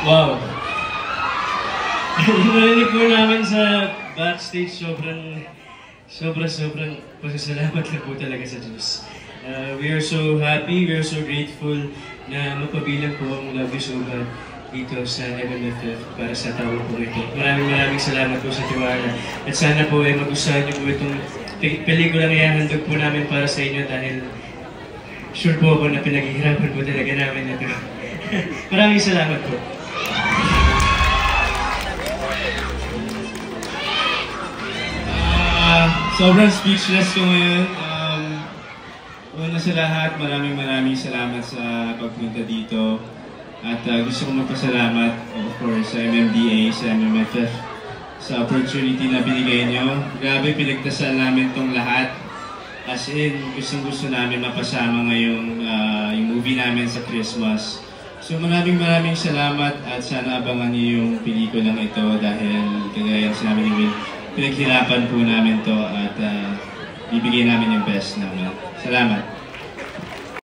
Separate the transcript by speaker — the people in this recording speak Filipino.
Speaker 1: Wow! Yung narinig po namin sa backstage, sobrang pasasalamat lang po talaga sa Diyos. We are so happy, we are so grateful na mapabilang po ang Love You So Bad dito sa MMFF para sa tawag po ito. Maraming salamat po sa tiwala. At sana po ay magustuhan niyo po itong pelikulang ihahandog po namin para sa inyo dahil sure po ako na pinaghihirapan po talaga namin ito. Maraming salamat po.
Speaker 2: Sobrang speechless ko ngayon. Una sa lahat, maraming salamat sa pagpunta dito. At gusto ko magpasalamat, of course, sa MMDA, sa MMFF, sa opportunity na binigay nyo. Grabe, pinagdasal namin tong lahat. As in, gusto namin mapasama ngayong yung movie namin sa Christmas. So maraming salamat at sana abangan niyo yung pelikulang ito dahil kagaya sinabi ni Will, pinaghirapan po namin to at bibigyan namin yung best namin. Salamat.